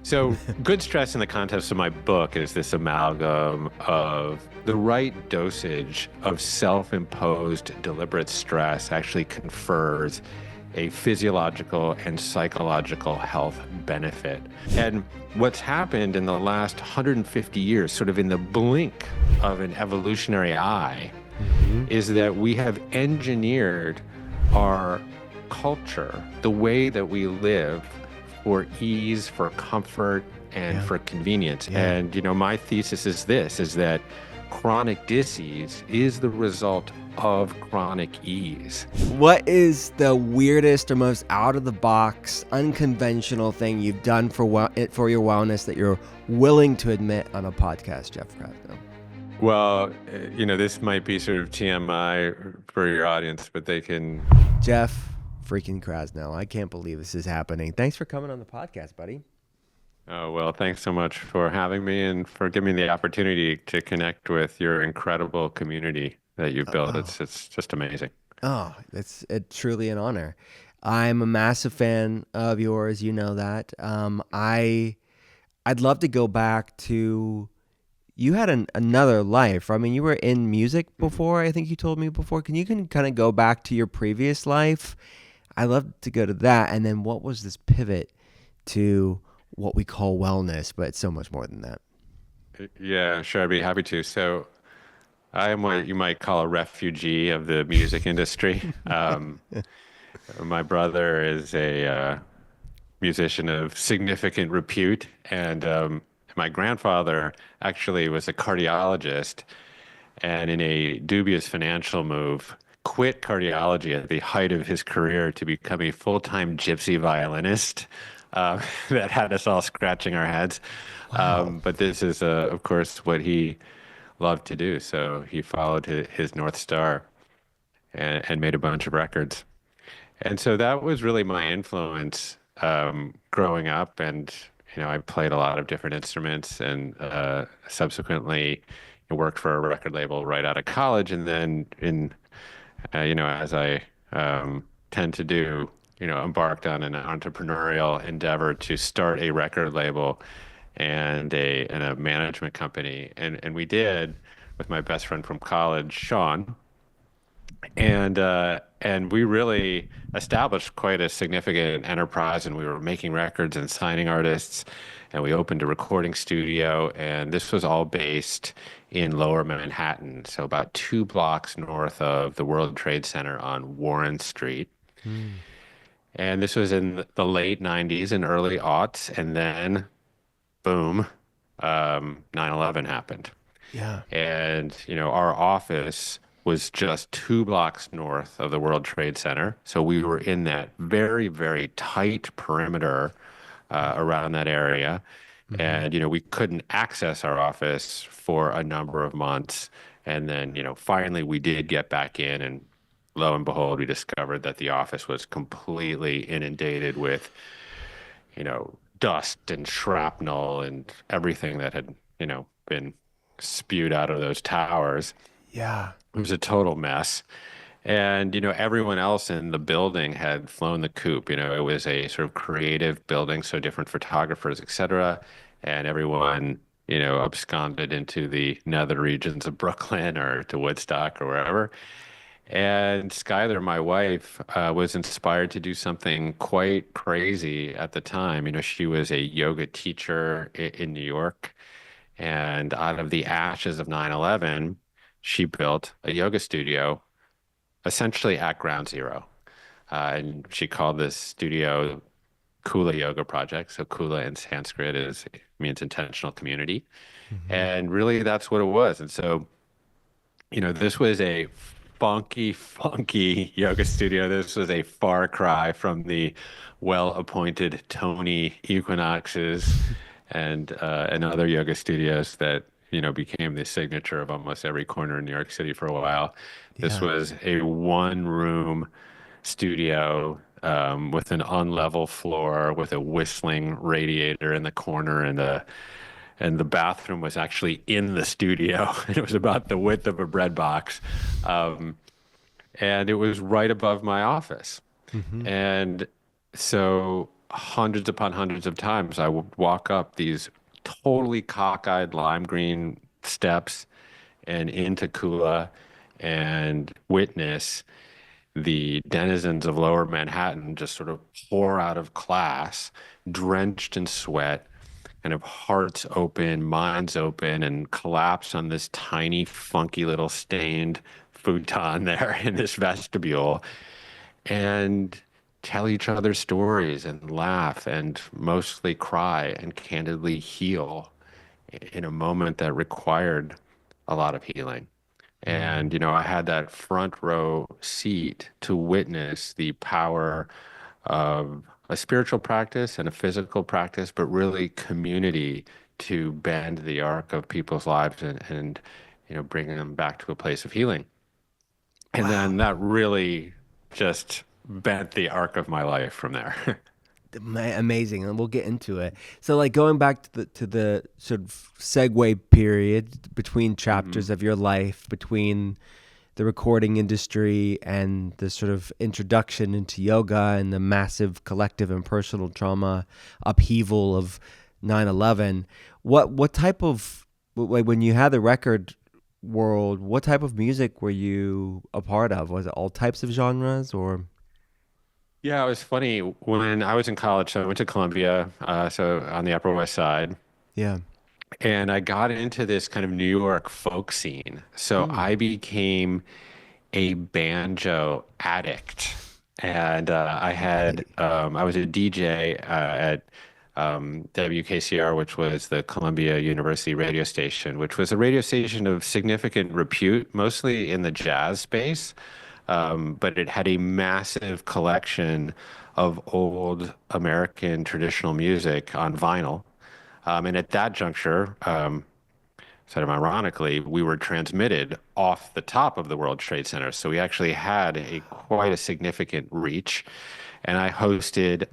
So, good stress in the context of my book is this amalgam of the right dosage of self-imposed deliberate stress actually confers a physiological and psychological health benefit. And what's happened in the last 150 years, sort of in the blink of an evolutionary eye, is that we have engineered our culture, the way that we live, for ease, for comfort, and for convenience. And, my thesis is this, is that chronic disease is the result of chronic ease. What is the weirdest or most out-of-the-box, unconventional thing you've done for your wellness that you're willing to admit on a podcast, Jeff Krasno? Well, this might be sort of TMI for your audience, but they can... Jeff freaking Krasno, I can't believe this is happening. Thanks for coming on the podcast, buddy. Oh, well, thanks so much for having me and for giving me the opportunity to connect with your incredible community that you've built. It's just amazing. Oh, it's truly an honor. I'm a massive fan of yours. You know that. I'd love to go back to, you had another life. I mean, you were in music before. I think you told me before. Can you kind of go back to your previous life? I'd love to go to that. And then what was this pivot to what we call wellness, but it's so much more than that? Yeah, sure. I'd be happy to. So I am what you might call a refugee of the music industry. My brother is a musician of significant repute, and my grandfather actually was a cardiologist, and in a dubious financial move, quit cardiology at the height of his career to become a full-time gypsy violinist. That had us all scratching our heads. Wow. But this is, of course, what he loved to do. So he followed his North Star and made a bunch of records. And so that was really my influence growing up. And, I played a lot of different instruments and subsequently worked for a record label right out of college. And then as I tend to do, embarked on an entrepreneurial endeavor to start a record label and a management company. And we did with my best friend from college, Sean. And we really established quite a significant enterprise, and we were making records and signing artists, and we opened a recording studio, and this was all based in Lower Manhattan, so about 2 blocks north of the World Trade Center on Warren Street. And this was in the late 90s and early aughts, and then boom, 9/11 happened. Yeah. And, our office was just 2 blocks north of the World Trade Center. So we were in that very, very tight perimeter around that area. And, we couldn't access our office for a number of months. And then, finally we did get back in, and lo and behold, we discovered that the office was completely inundated with, dust and shrapnel and everything that had, been spewed out of those towers. Yeah. It was a total mess. And, everyone else in the building had flown the coop. It was a sort of creative building, so different photographers, et cetera. And everyone, absconded into the nether regions of Brooklyn or to Woodstock or wherever. And Schuyler, my wife, was inspired to do something quite crazy at the time. She was a yoga teacher in New York. And out of the ashes of 9/11, she built a yoga studio essentially at ground zero. And she called this studio Kula Yoga Project. So Kula in Sanskrit means intentional community. And really that's what it was. And so, this was a funky yoga studio. This was a far cry from the well-appointed Tony Equinoxes and other yoga studios that became the signature of almost every corner in New York City for a while. This was a one-room studio with an unlevel floor with a whistling radiator in the corner, and the bathroom was actually in the studio. It was about the width of a bread box, and it was right above my office. And so hundreds upon hundreds of times, I would walk up these totally cockeyed lime green steps and into Kula and witness the denizens of Lower Manhattan just sort of pour out of class, drenched in sweat, kind of hearts open, minds open, and collapse on this tiny, funky little stained futon there in this vestibule and tell each other stories and laugh and mostly cry and candidly heal in a moment that required a lot of healing. And, Mm. I had that front row seat to witness the power of a spiritual practice and a physical practice, but really community to bend the arc of people's lives and bringing them back to a place of healing. And Wow. then that really just bent the arc of my life from there. Amazing, and we'll get into it. So, like going back to the sort of segue period between hmm chapters of your life, between the recording industry and the sort of introduction into yoga and the massive collective and personal trauma upheaval of 9/11. What type of, like, when you had the record world, what type of music were you a part of? Was it all types of genres or? Yeah, it was funny when I was in college. So I went to Columbia, so on the Upper West Side, Yeah. and I got into this kind of New York folk scene. So Mm. I became a banjo addict, and Right. I was a DJ at WKCR, which was the Columbia University radio station, which was a radio station of significant repute, mostly in the jazz space. But it had a massive collection of old American traditional music on vinyl. And at that juncture, sort of ironically, we were transmitted off the top of the World Trade Center. So we actually had a quite a significant reach. And I hosted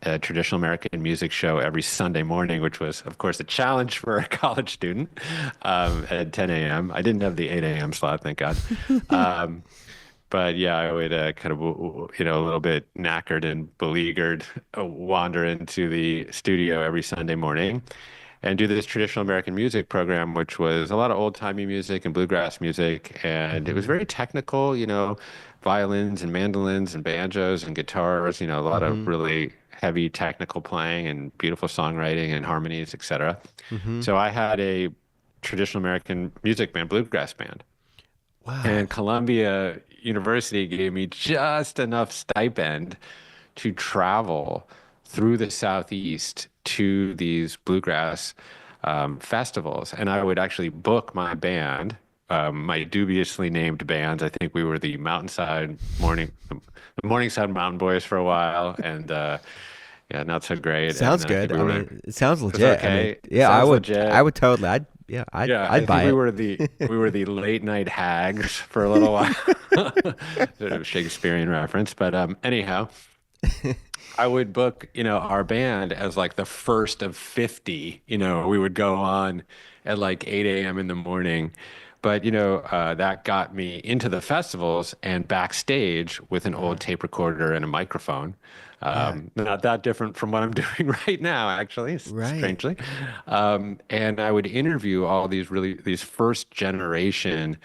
a traditional American music show every Sunday morning, which was, of course, a challenge for a college student at 10 a.m. I didn't have the 8 a.m. slot, thank God. Um, but yeah, I would kind of, a little bit knackered and beleaguered, wander into the studio every Sunday morning and do this traditional American music program, which was a lot of old-timey music and bluegrass music. And it was Mm-hmm. very technical, violins and mandolins and banjos and guitars, a lot of Mm-hmm. really heavy technical playing and beautiful songwriting and harmonies, etc. Mm-hmm. So I had a traditional American music band, bluegrass band. And Wow. Columbia University gave me just enough stipend to travel through the Southeast to these bluegrass festivals. And I would actually book my band, my dubiously named bands. I think we were the the Morningside Mountain Boys for a while, and yeah, not so great. And Sounds then I think good. we I were, mean, it sounds it was legit. I mean, okay. yeah, Sounds I legit. would totally. Yeah, Yeah, I'd I think buy we it. were the late night hags for a little while. Sort of Shakespearean reference, but anyhow, I would book, our band as like the first of 50. We would go on at like 8 a.m. in the morning. But, that got me into the festivals and backstage with an Uh-huh. old tape recorder and a microphone. Yeah. Not that different from what I'm doing right now, actually, Right. strangely. And I would interview all these first generation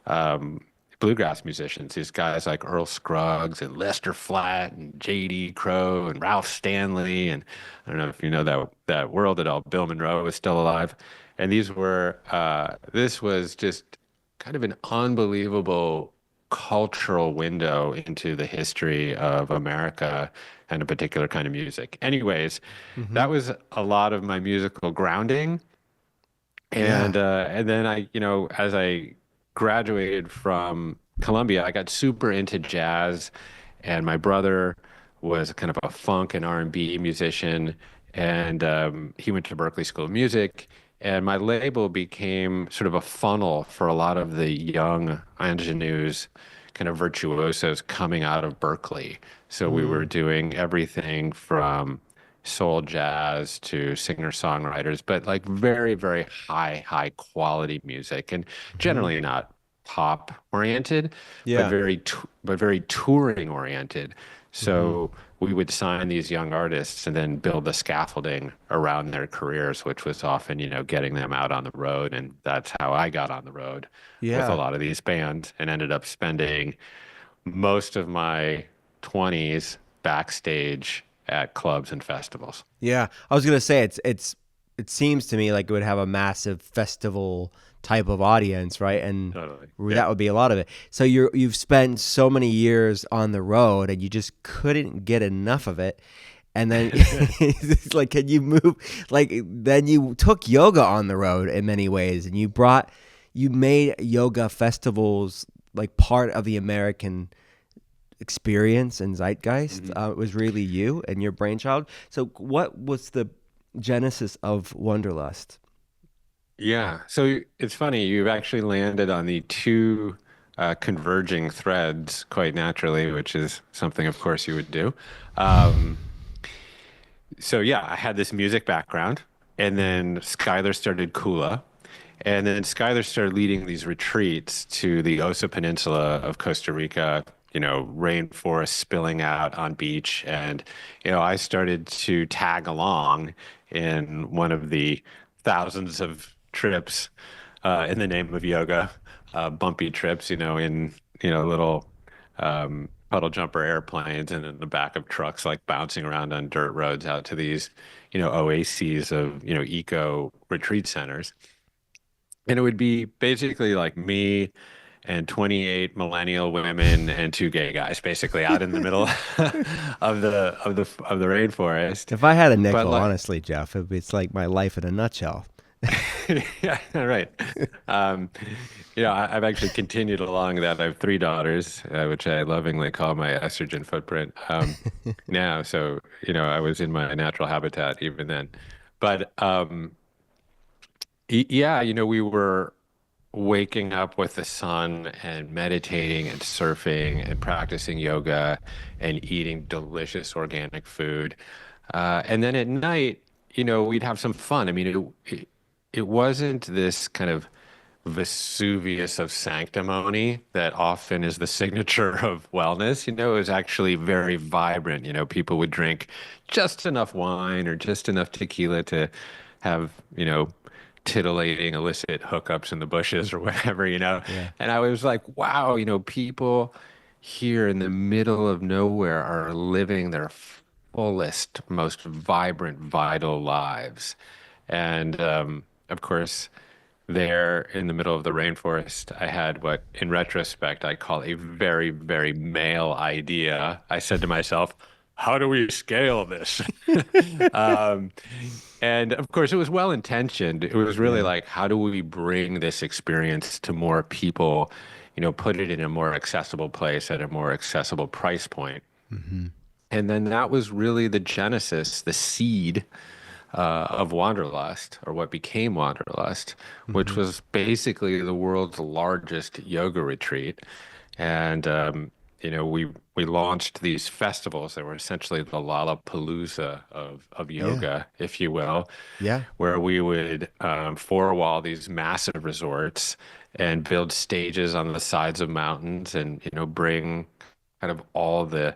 um, bluegrass musicians, these guys like Earl Scruggs and Lester Flatt and J.D. Crowe and Ralph Stanley. And I don't know if you know that world at all. Bill Monroe was still alive. And this was just kind of an unbelievable cultural window into the history of America and a particular kind of music. Anyways, Mm-hmm. that was a lot of my musical grounding. Yeah. And then as I graduated from Columbia, I got super into jazz, and my brother was kind of a funk and R&B musician, and he went to Berklee School of Music, and my label became sort of a funnel for a lot of the young ingenues, kind of virtuosos coming out of Berklee. So we were Mm. doing everything from soul jazz to singer-songwriters, but like very, very high quality music, and Mm-hmm. generally not pop oriented, but Yeah. very touring oriented. Hmm. So we would sign these young artists and then build the scaffolding around their careers, which was often, getting them out on the road. And that's how I got on the road with a Yeah. lot of these bands and ended up spending most of my 20s backstage at clubs and festivals. Yeah, I was gonna say it seems to me like it would have a massive festival type of audience, right? And Totally. Yeah. that would be a lot of it. So you've spent so many years on the road, and you just couldn't get enough of it. And then it's like, can you move? Like then you took yoga on the road in many ways, and you made yoga festivals like part of the American experience and zeitgeist. Mhm. It was really you and your brainchild. So, what was the genesis of Wanderlust? Yeah. So it's funny, you've actually landed on the two converging threads quite naturally, which is something, of course, you would do. Um, so yeah, I had this music background, and Mhm. then Schuyler started Kula, and then Schuyler started leading these retreats to the Osa Peninsula of Costa Rica, rainforest spilling out on beach. And, I started to tag along in one of the thousands of trips in the name of yoga, bumpy trips, in, little puddle jumper airplanes and in the back of trucks, like bouncing around on dirt roads out to these, oases of, eco retreat centers. And it would be basically like me and 28 millennial women and two gay guys, basically out in the middle of the rainforest. If I had a But nickel, like, honestly, Jeff, it's like my life in a nutshell. yeah, right. Um, I've actually continued along that. I have three daughters, which I lovingly call my estrogen footprint. Now, so I was in my natural habitat even then. But yeah, we were waking up with the sun and meditating and surfing and practicing yoga and eating delicious organic food. And then at night, we'd have some fun. I mean, it wasn't this kind of Vesuvius of sanctimony that often is the signature of wellness. It was actually very vibrant. People would drink just enough wine or just enough tequila to have, titillating illicit hookups in the bushes or whatever. Yeah. And I was like, wow, people here in the middle of nowhere are living their fullest, most vibrant, vital lives. And of course, there in the middle of the rainforest, I had what, in retrospect, I call a very, very male idea. I said to myself, how do we scale this? Um, and of course, it was well intentioned. It was really Yeah. like, how do we bring this experience to more people, put it in a more accessible place at a more accessible price point? Hmm. And then that was really the genesis, the seed of Wanderlust, or what became Wanderlust, which Hmm. was basically the world's largest yoga retreat. And we launched these festivals that were essentially the Lollapalooza of Yeah. yoga, if you will, Yeah. where we would four-wall these massive resorts and build stages on the sides of mountains, and bring kind of all the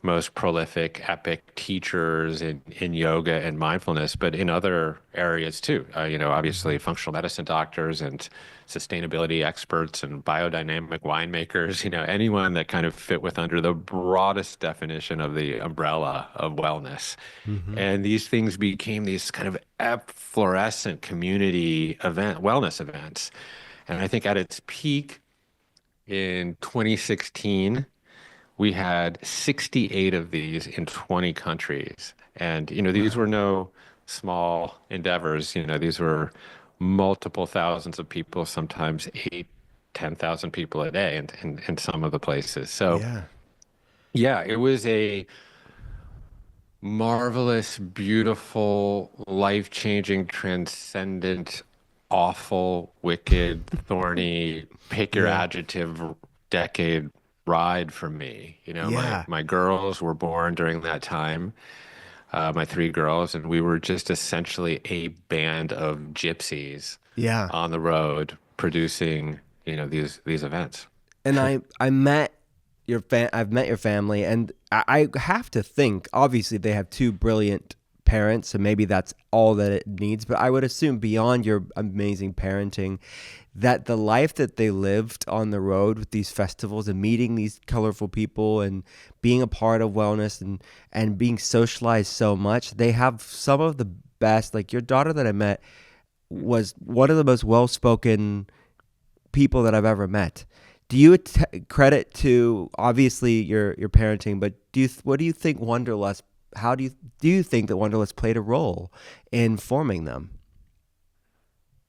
most prolific, epic teachers in yoga and mindfulness, but in other areas too. Hmm. Obviously functional medicine doctors and sustainability experts and biodynamic winemakers, anyone that kind of fit with under the broadest definition of the umbrella of wellness. Hmm. And these things became these kind of efflorescent community wellness events. And I think at its peak in 2016, we had 68 of these in 20 countries. And, these Wow. were no small endeavors. These were multiple thousands of people, sometimes 10,000 people a day in some of the places. So, Yeah. yeah, it was a marvelous, beautiful, life-changing, transcendent, awful, wicked, thorny, pick your Yeah. adjective, decade ride for me. My Yeah. my girls were born during that time, my three girls, and we were just essentially a band of gypsies Yeah. on the road producing, these events. And I've met your family, and I have to think, obviously, they have two brilliant parents, and maybe that's all that it needs. But I would assume beyond your amazing parenting, that the life that they lived on the road with these festivals and meeting these colorful people and being a part of wellness and being socialized so much, they have some of the best. Like your daughter that I met was one of the most well spoken people that I've ever met. Do you credit to obviously your parenting, but what do you think Wanderlust? How do you think that Wanderlust played a role in forming them?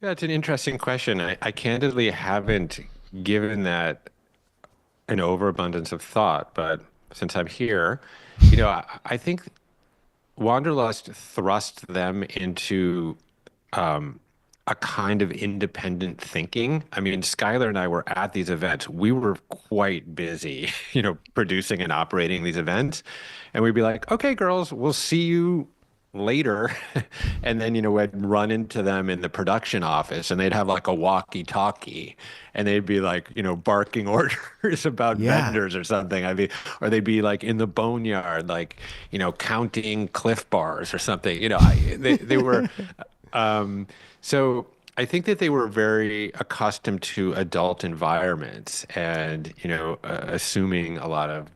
Yeah, it's an interesting question. I candidly haven't given that an overabundance of thought, but since I'm here, I think Wanderlust thrust them into a kind of independent thinking. I mean, Schuyler and I were at these events. We were quite busy, producing and operating these events. And we'd be like, okay, girls, we'll see you later. And then, we'd run into them in the production office and they'd have like a walkie-talkie and they'd be like, barking orders about Yeah. vendors or something. Or they'd be like in the boneyard, like, counting Cliff Bars or something. They were, um, so I think that they were very accustomed to adult environments and, assuming a lot of,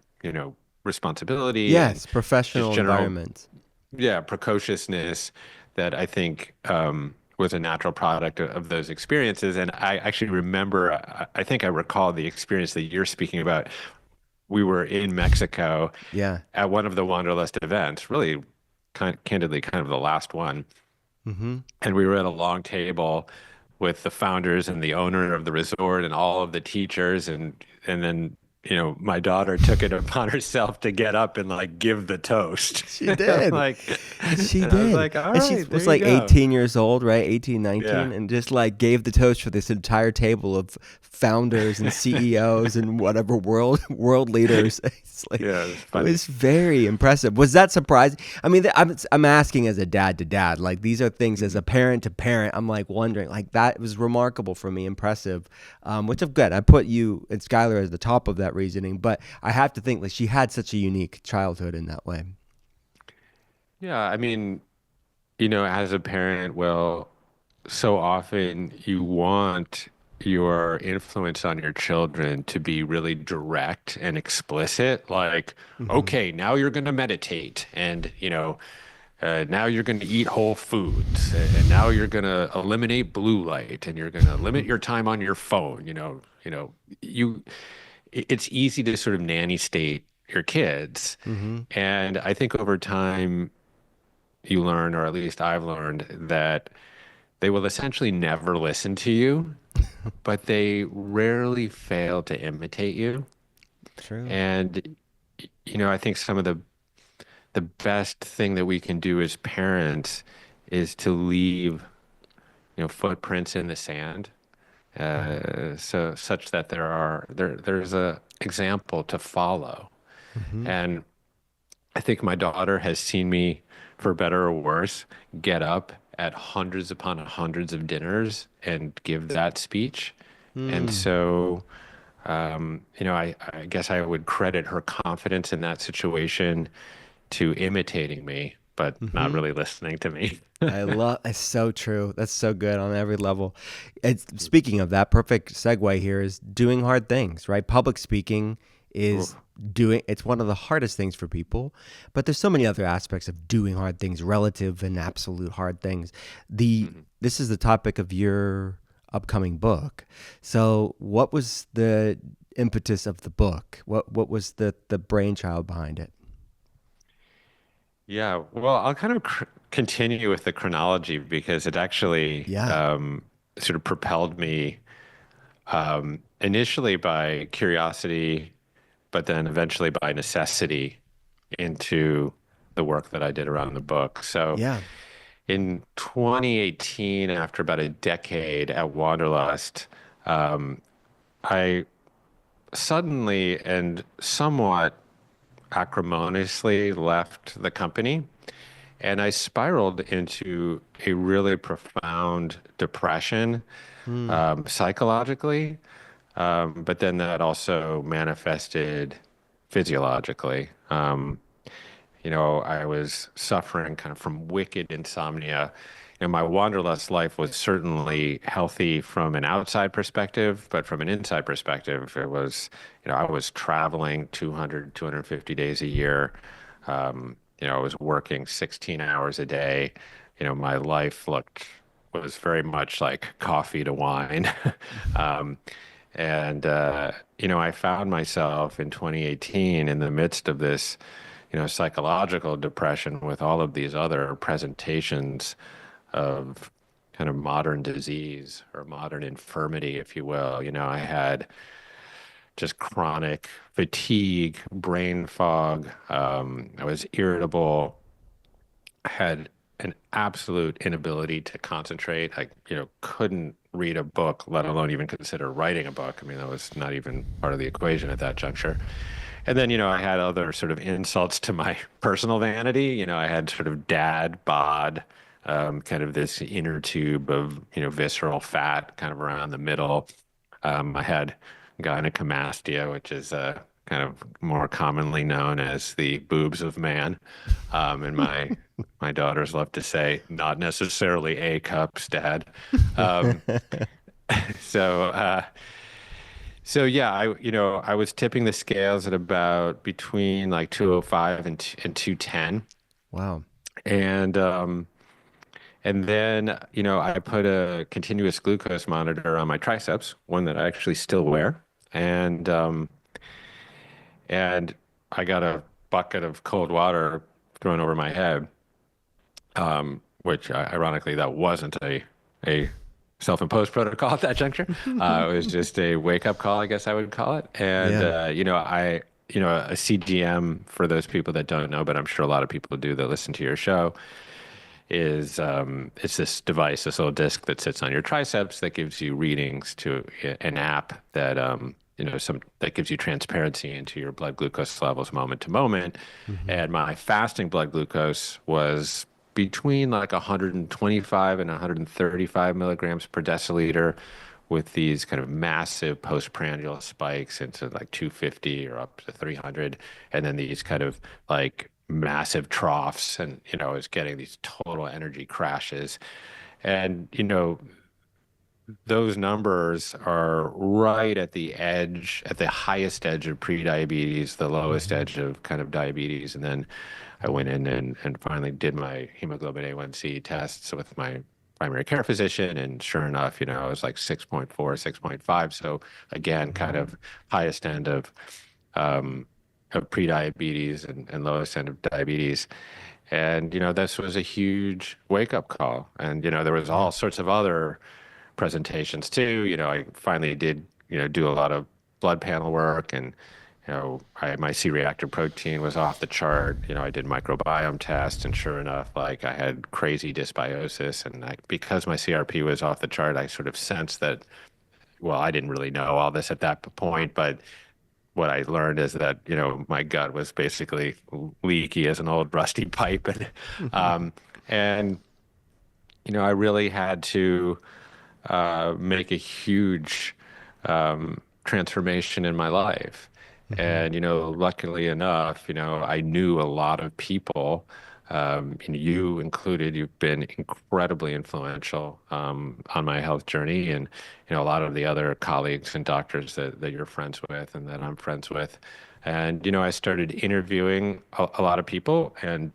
responsibility and Yes, just professional general, environment. yeah, precociousness that I think was a natural product of those experiences. And I actually remember, I think I recall the experience that you're speaking about. We were in Mexico Yeah. at one of the Wanderlust events, really candidly, kind of the last one. Mm-hmm. And we were at a long table with the founders and the owner of the resort and all of the teachers and then my daughter took it upon herself to get up and like give the toast. She did. Like She and I was did. like, all And she right, there was you like go. 18 years old, right? 18, Yeah. 19, and just like gave the toast for this entire table of founders and CEOs and whatever world leaders. It's like Yeah, it's it funny. was very impressive. Was that surprising? I mean, I'm asking as a dad to dad. Like these are things as a parent to parent. I'm like wondering, like that was remarkable for me, impressive. Which I'm good. I put you and Skylar as the top of that reasoning, but I have to think like she had such a unique childhood in that way. Yeah, I mean, as a parent, well, so often you want your influence on your children to be really direct and explicit, like, Hmm. okay, now you're going to meditate and, now you're going to eat whole foods and now you're going to eliminate blue light and you're going to limit your time on your phone, you it's easy to sort of nanny state your kids. Hmm. And I think over time you learn, or at least I've learned, that they will essentially never listen to you, but they rarely fail to imitate you. True. And, I think some of the best thing that we can do as parents is to leave, footprints in the sand, so such that there's a example to follow. Hmm. And I think my daughter has seen me, for better or worse, get up at hundreds upon hundreds of dinners and give that speech. And Mm. so, I guess I would credit her confidence in that situation to imitating me, but not Hmm. really listening to me. I love. It's so true. That's so good on every level. It's speaking of that. Perfect segue here is doing hard things. Right. Public speaking is Oof. doing. It's one of the hardest things for people, but there's so many other aspects of doing hard things, relative and absolute hard things. The Mhm. This is the topic of your upcoming book. So, what was the impetus of the book? What was the brainchild behind it? Yeah, well, I'll kind of continue with the chronology because it actually Yeah. sort of propelled me initially by curiosity, but then eventually by necessity into the work that I did around the book. So Yeah. in 2018, after about a decade at Wanderlust, I suddenly and somewhat acrimoniously left the company. And I spiraled into a really profound depression, Hmm. psychologically. But then that also manifested physiologically. I was suffering kind of from wicked insomnia. My Wanderlust life was certainly healthy from an outside perspective, but from an inside perspective, it was, I was traveling 200, 250 days a year. I was working 16 hours a day. My life was very much like coffee to wine. Um, and I found myself in 2018 in the midst of this, psychological depression with all of these other presentations of kind of modern disease or modern infirmity, if you will. I had just chronic fatigue, brain fog. I was irritable. I had an absolute inability to concentrate. I, couldn't read a book, let alone even consider writing a book. I mean, that was not even part of the equation at that juncture. And then, I had other sort of insults to my personal vanity. I had sort of dad bod, kind of this inner tube of, visceral fat kind of around the middle. I had gynecomastia, which is kind of more commonly known as the boobs of man. And my daughters love to say, not necessarily A cups, Dad. Um, so so yeah, I was tipping the scales at about between like 205 and 210. Wow. And and then, I put a continuous glucose monitor on my triceps, one that I actually still wear. And I got a bucket of cold water thrown over my head, which ironically that wasn't a self-imposed protocol at that juncture. It was just a wake-up call, I guess I would call it. And Yeah. a CGM, for those people that don't know, but I'm sure a lot of people do that listen to your show, is it's this device, this little disc that sits on your triceps that gives you readings to an app that some that gives you transparency into your blood glucose levels moment to moment. Hmm. And my fasting blood glucose was between like 125 and 135 milligrams per deciliter, with these kind of massive postprandial spikes into like 250 or up to 300, and then these kind of like massive troughs, and I was getting these total energy crashes. And those numbers are right at the edge, at the highest edge of pre-diabetes, the lowest Hmm. edge of kind of diabetes. And then I went in and finally did my hemoglobin A1C tests with my primary care physician. And sure enough, I was like 6.4, 6.5. So again, kind Wow. of highest end of pre-diabetes and lowest end of diabetes. And, this was a huge wake-up call. And, there was Yeah. all sorts of other presentations too. I finally did, do a lot of blood panel work, and, my C-reactive protein was off the chart. I did microbiome tests, and sure enough, like I had crazy dysbiosis. And because my CRP was off the chart, I sort of sensed that, well, I didn't really know all this at that point, but what I learned is that, my gut was basically leaky as an old rusty pipe. Um, and, I really had to make a huge transformation in my life. Hmm. And, luckily enough, I knew a lot of people, and you included. You've been incredibly influential on my health journey, and, a lot of the other colleagues and doctors that you're friends with and that I'm friends with. And, I started interviewing a lot of people, and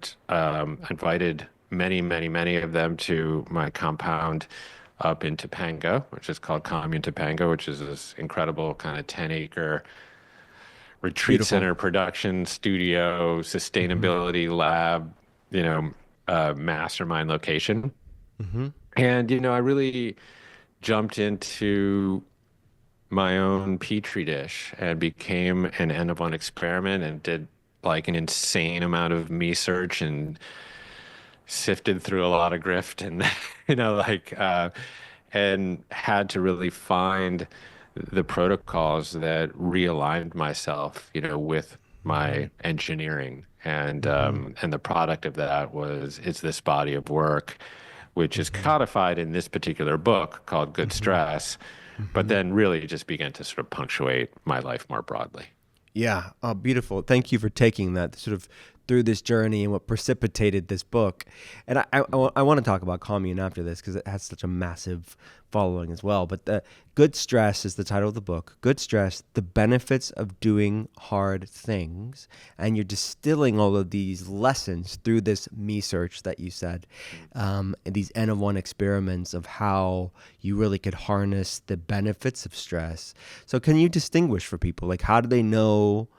invited many, many, many of them to my compound up in Topanga, which is called Commune Topanga, which is this incredible kind of 10-acre retreat Beautiful. center, production studio, Hmm. sustainability lab, you know, mastermind location. Hmm. And, I really jumped into my own petri dish and became an N of one experiment and did like an insane amount of me search and sifted through a lot of grift and and had to really find the protocols that realigned myself, with Hmm. my engineering. Hmm. And the product of that was it's this body of work, which is Hmm. codified in this particular book called Good Hmm. Stress, but Hmm. then really just began to sort of punctuate my life more broadly. Yeah, oh, beautiful. Thank you for taking that sort of through this journey and what precipitated this book. And I want to talk about Commune after this because it has such a massive following as well. But the Good Stress is the title of the book. Good Stress, the benefits of doing hard things. And you're distilling all of these lessons through this me search that you said, and these N of one experiments of how you really could harness the benefits of stress. So can you distinguish for people? Like, how do they know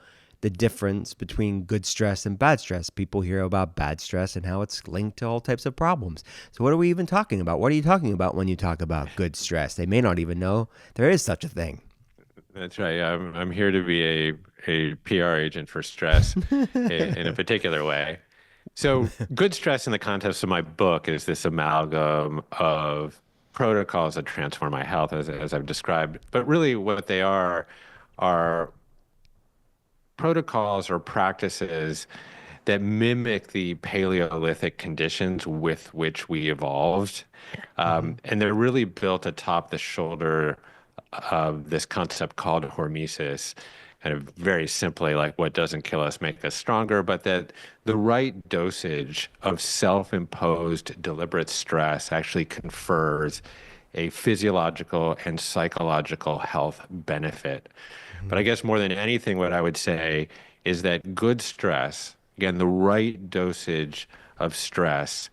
the difference between good stress and bad stress? People hear about bad stress and how it's linked to all types of problems. So what are we even talking about? What are you talking about when you talk about good stress? They may not even know there is such a thing. That's right. I'm here to be a PR agent for stress in a particular way. So, good stress in the context of my book is this amalgam of protocols that transform my health, as I've described. But really, what they are protocols or practices that mimic the Paleolithic conditions with which we evolved. Mm-hmm. And they're really built atop the shoulder of this concept called hormesis, kind of very simply like what doesn't kill us make us stronger, but that the right dosage of self-imposed deliberate stress actually confers a physiological and psychological health benefit. But I guess more than anything, what I would say is that good stress, again, the right dosage of stress,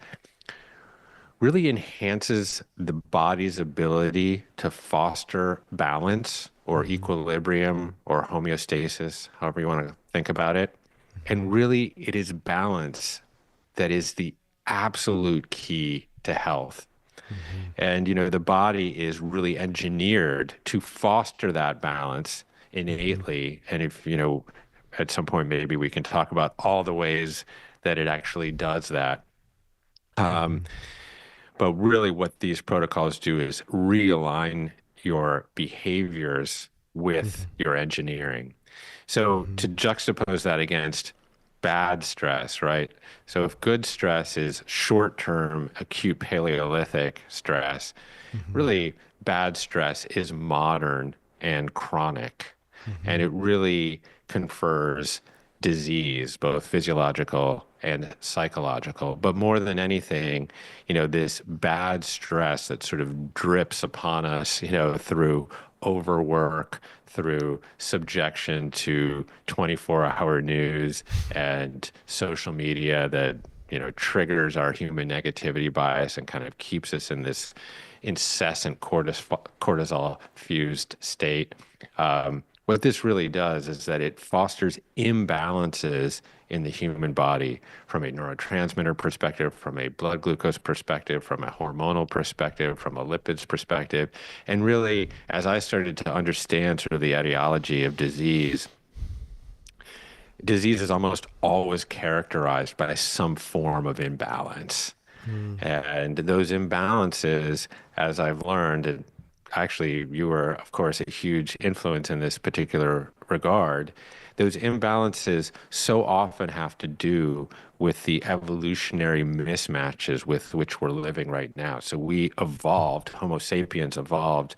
really enhances the body's ability to foster balance or Mm-hmm. equilibrium or homeostasis, however you want to think about it. Mm-hmm. And really, it is balance that is the absolute key to health. Mm-hmm. And, the body is really engineered to foster that balance Mm-hmm. innately. And if, at some point, maybe we can talk about all the ways that it actually does that. Mm-hmm. Um, but really, what these protocols do is realign your behaviors with your engineering. So Mm-hmm. to juxtapose that against bad stress, right? So if good stress is short-term acute Paleolithic stress, Mm-hmm. really bad stress is modern and chronic. And Mm-hmm. it really confers disease, both physiological and psychological. But more than anything, this bad stress that sort of drips upon us, through overwork, through subjection to 24-hour news and social media that, triggers our human negativity bias and kind of keeps us in this incessant cortisol fused state. What this really does is that it fosters imbalances in the human body from a neurotransmitter perspective, from a blood glucose perspective, from a hormonal perspective, from a lipids perspective. And really, as I started to understand sort of the etiology of disease is almost always characterized by some form of imbalance. And those imbalances, as I've learned, and actually, you were, of course, a huge influence in this particular regard. Those imbalances so often have to do with the evolutionary mismatches with which we're living right now. So we evolved, Homo sapiens evolved,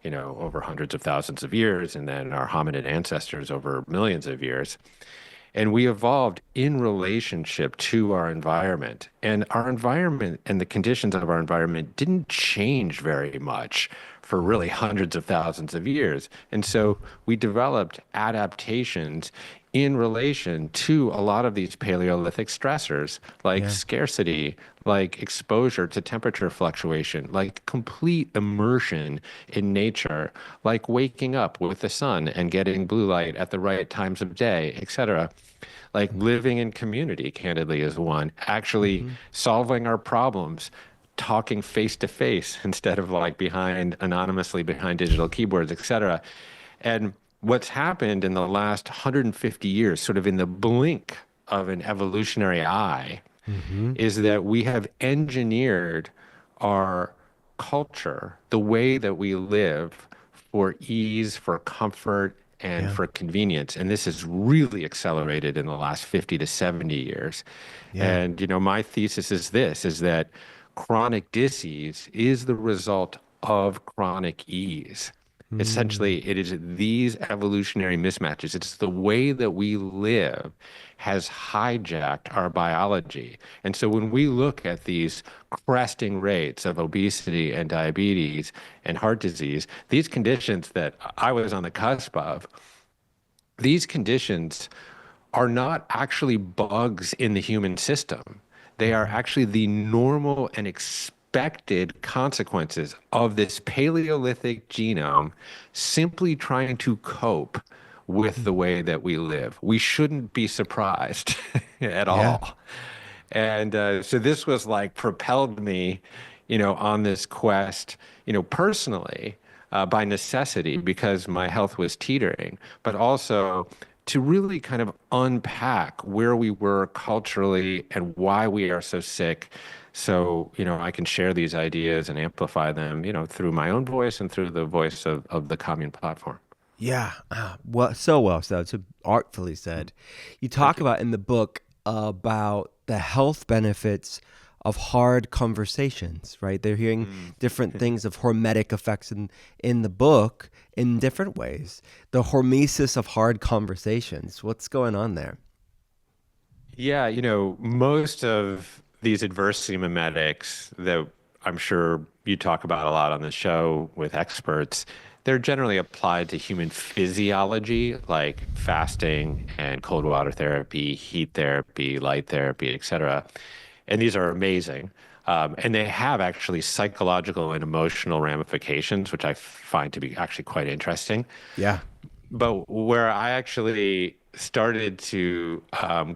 over hundreds of thousands of years, and then our hominid ancestors over millions of years. And we evolved in relationship to our environment. And our environment and the conditions of our environment didn't change very much for really hundreds of thousands of years. And so we developed adaptations in relation to a lot of these Paleolithic stressors, like Yeah. scarcity, like exposure to temperature fluctuation, like complete immersion in nature, like waking up with the sun and getting blue light at the right times of day, etc. Like living in community, candidly, is one. Actually Mm-hmm. solving our problems, talking face to face instead of like anonymously behind digital keyboards, etc. And what's happened in the last 150 years, sort of in the blink of an evolutionary eye, Mm-hmm. is that we have engineered our culture, the way that we live, for ease, for comfort, and Yeah. for convenience. And this has really accelerated in the last 50 to 70 years. Yeah. And, my thesis is this, is that chronic disease is the result of chronic ease. Mm. Essentially, it is these evolutionary mismatches. It's the way that we live has hijacked our biology. And so when we look at these cresting rates of obesity and diabetes and heart disease, these conditions that I was on the cusp of, these conditions are not actually bugs in the human system. They are Mhm. actually the normal and expected consequences of this Paleolithic genome simply trying to cope with the way that we live. We shouldn't be surprised at Yeah. all. And so this was like propelled me, on this quest, personally, by necessity because my health was teetering, but also to really kind of unpack where we were culturally and why we are so sick. So, I can share these ideas and amplify them, through my own voice and through the voice of the commune platform. Yeah. Well, so well said. So artfully Mm. said. You Thank talk you. about in the book about the health benefits of hard conversations, right? They're hearing Mm. different things of hormetic effects in the book in different ways. The hormesis of hard conversations. What's going on there? Yeah, most of these adversity mimetics that I'm sure you talk about a lot on the show with experts, they're generally applied to human physiology, like fasting and cold water therapy, heat therapy, light therapy, etc. And these are amazing. And they have actually psychological and emotional ramifications, which I find to be actually quite interesting. Yeah. But where I actually started to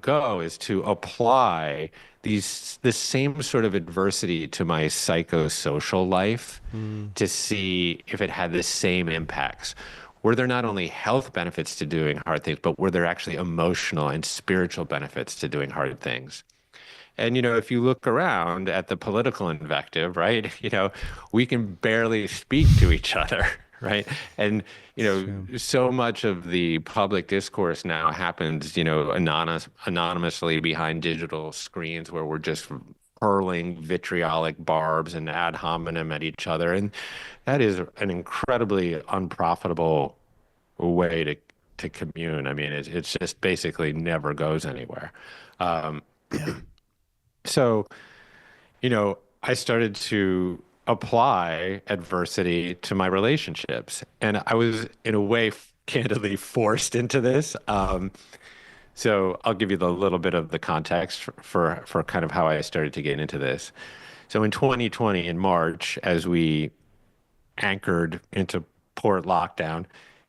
go is to apply this same sort of adversity to my psychosocial life Mm. to see if it had the same impacts. Were there not only health benefits to doing hard things, but were there actually emotional and spiritual benefits to doing hard things? And, if you look around at the political invective, right, we can barely speak to each other, right? And, It's true. so much of the public discourse now happens, anonymously behind digital screens where we're just hurling vitriolic barbs and ad hominem at each other. And that is an incredibly unprofitable way to commune. I mean, it's just basically never goes anywhere. Um, Yeah. so, I started to apply adversity to my relationships. And I was, in a way, candidly forced into this. So I'll give you the little bit of the context for kind of how I started to get into this. So in 2020, in March, as we anchored into port lockdown,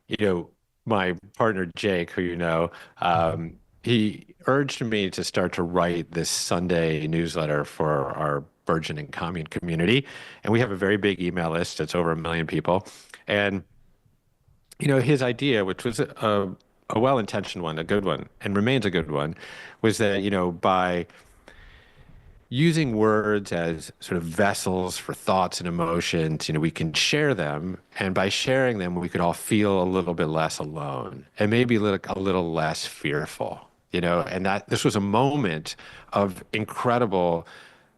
you know, my partner Jake, who Mhm. he urged me to start to write this Sunday newsletter for our burgeoning commune community. And we have a very big email list. It's over 1 million people. And, his idea, which was a well-intentioned one, a good one, and remains a good one, was that, by using words as sort of vessels for thoughts and emotions, we can share them. And by sharing them, we could all feel a little bit less alone and maybe a little less fearful, and that this was a moment of incredible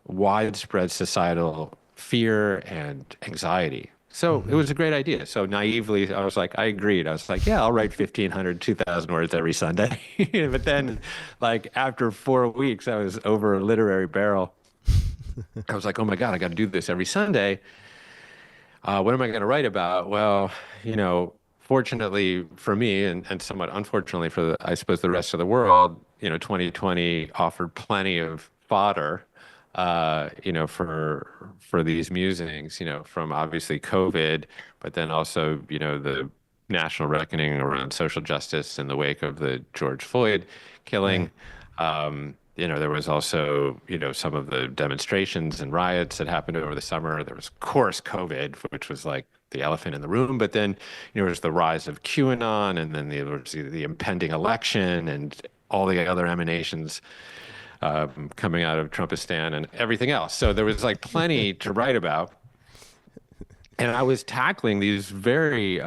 widespread societal fear and anxiety. So it Mhm. was a great idea. So naively, I was like, I agreed. I was like, yeah, I'll write 1,500, 2,000 words every Sunday. But then, like, after 4 weeks, I was over a literary barrel. I was like, oh my God, I got to do this every Sunday. What am I going to write about? Well, fortunately for me, and somewhat unfortunately for I suppose the rest of the world, 2020 offered plenty of fodder, for these musings, from obviously COVID, but then also, the national reckoning around social justice in the wake of the George Floyd killing. Right. There was also, some of the demonstrations and riots that happened over the summer. There was, of course, COVID, which was like the elephant in the room. But then, there was the rise of QAnon, and then there was the impending election and all the other emanations coming out of Trumpistan and everything else. So there was like plenty to write about. And I was tackling these very